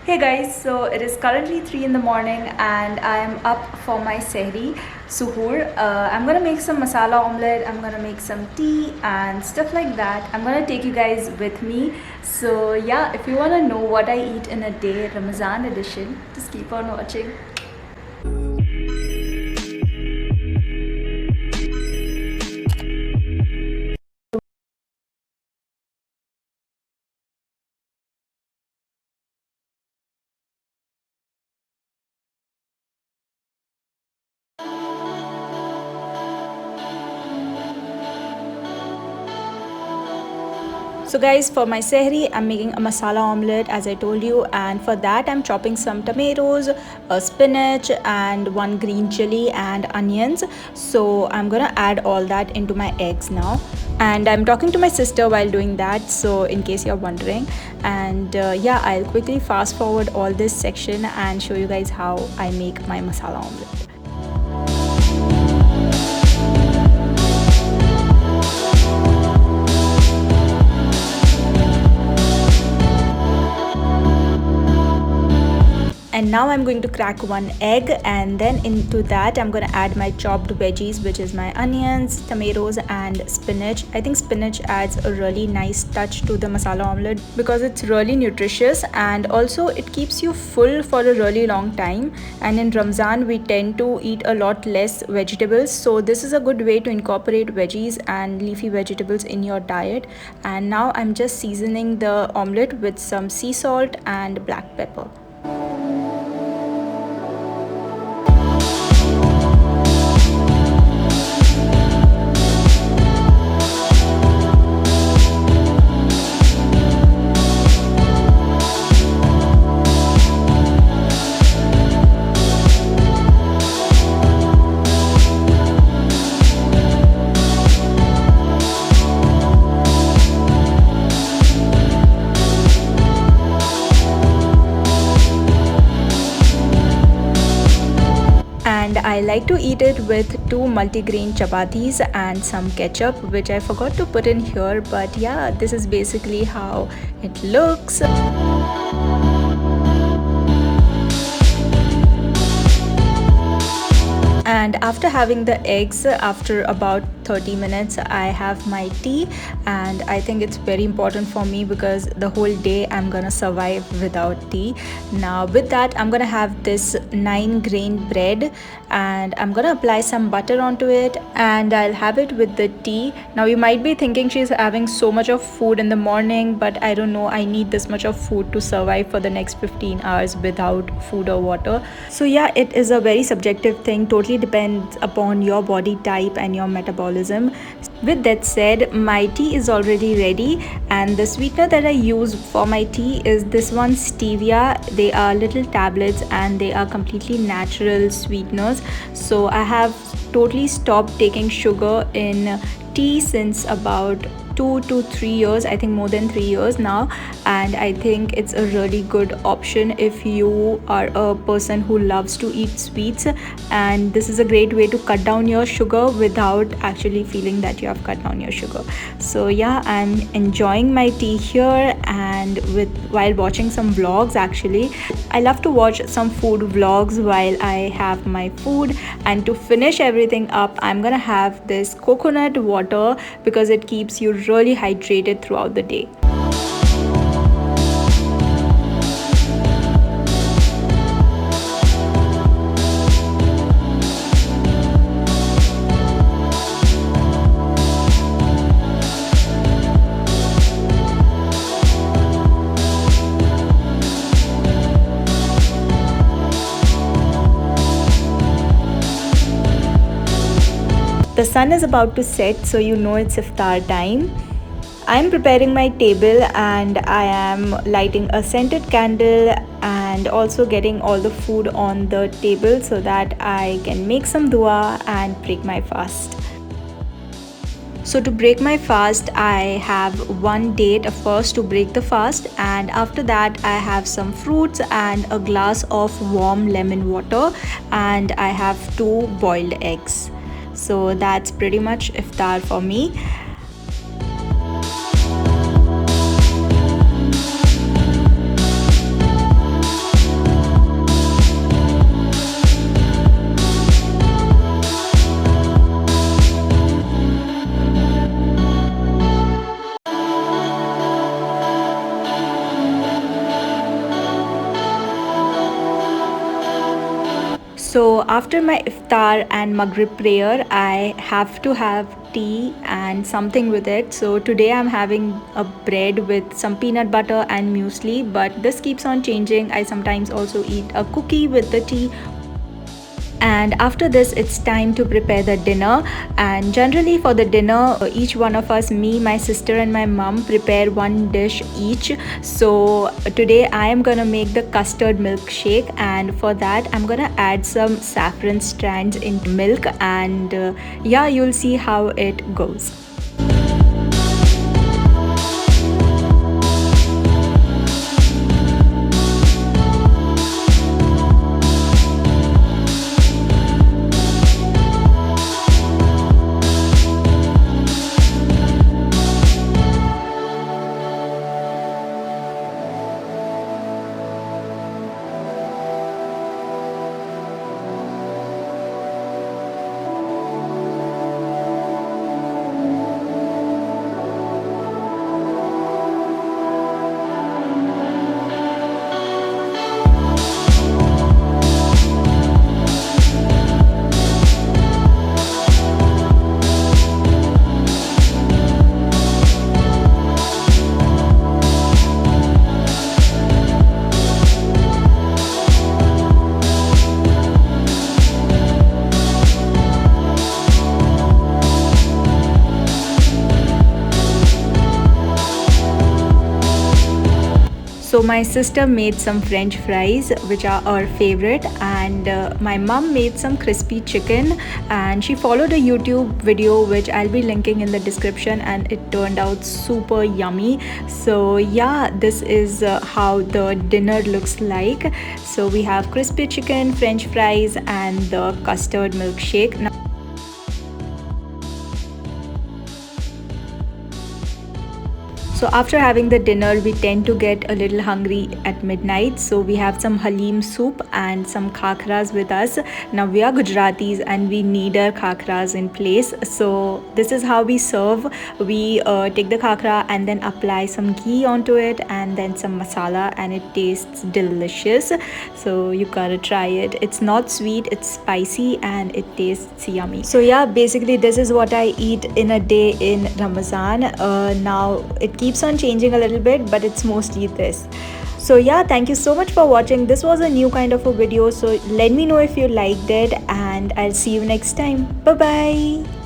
Hey guys, so it is currently 3 in the morning and I am up for my Sehri suhoor. I'm gonna make some masala omelette, I'm gonna make some tea and stuff like that. I'm gonna take you guys with me. So yeah, if you wanna know what I eat in a day, Ramadan edition, just keep on watching. So guys, for my sehri, I'm making a masala omelette as I told you, and for that I'm chopping some tomatoes, spinach and one green chili and onions. So I'm gonna add all that into my eggs now, and I'm talking to my sister while doing that, so in case you're wondering. And yeah, I'll quickly fast forward all this section and show you guys how I make my masala omelette. And now I'm going to crack one egg, and then into that I'm going to add my chopped veggies, which is my onions, tomatoes and spinach. I think spinach adds a really nice touch to the masala omelette because it's really nutritious, and also it keeps you full for a really long time. And in Ramzan we tend to eat a lot less vegetables, so this is a good way to incorporate veggies and leafy vegetables in your diet. And now I'm just seasoning the omelette with some sea salt and black pepper. And I like to eat it with 2 multigrain chapatis and some ketchup, which I forgot to put in here, but yeah, this is basically how it looks. And after having the eggs, after about 30 minutes, I have my tea, and I think it's very important for me because the whole day I'm gonna survive without tea. Now with that, I'm gonna have this 9-grain bread, and I'm gonna apply some butter onto it, and I'll have it with the tea. Now you might be thinking she's having so much of food in the morning, but I don't know, I need this much of food to survive for the next 15 hours without food or water. So yeah, it is a very subjective thing, totally depends upon your body type and your metabolism. With that said, my tea is already ready, and the sweetener that I use for my tea is this one, stevia. They are little tablets and they are completely natural sweeteners. So I have totally stopped taking sugar in tea since about 2 to 3 years, I think more than 3 years now, and I think it's a really good option if you are a person who loves to eat sweets, and this is a great way to cut down your sugar without actually feeling that you have cut down your sugar. So yeah, I'm enjoying my tea here, and while watching some vlogs. Actually, I love to watch some food vlogs while I have my food. And to finish everything up, I'm gonna have this coconut water because it keeps you really hydrated throughout the day. The sun is about to set, so you know it's iftar time. I'm preparing my table, and I am lighting a scented candle and also getting all the food on the table so that I can make some dua and break my fast. So to break my fast, I have one date first to break the fast, and after that I have some fruits and a glass of warm lemon water, and I have 2 boiled eggs. So that's pretty much iftar for me. So after my iftar and maghrib prayer, I have to have tea and something with it. So today I'm having a bread with some peanut butter and muesli, but this keeps on changing. I sometimes also eat a cookie with the tea. And after this it's time to prepare the dinner, and generally for the dinner each one of us, me, my sister and my mom, prepare one dish each. So today I am gonna make the custard milkshake, and for that I'm gonna add some saffron strands into milk, and yeah, you'll see how it goes. So my sister made some french fries, which are our favorite, and my mom made some crispy chicken, and she followed a YouTube video which I'll be linking in the description, and it turned out super yummy. So yeah, this is how the dinner looks like. So we have crispy chicken, french fries and the custard milkshake. Now, so after having the dinner, we tend to get a little hungry at midnight. So we have some halim soup and some khakras with us. Now we are Gujaratis and we need our khakras in place. So this is how we serve. We take the khakra and then apply some ghee onto it and then some masala, and it tastes delicious. So you gotta try it. It's not sweet, it's spicy and it tastes yummy. So yeah, basically this is what I eat in a day in Ramadan. Now it keeps on changing a little bit, but it's mostly this. So yeah, thank you so much for watching. This was a new kind of a video, so let me know if you liked it, and I'll see you next time. Bye bye.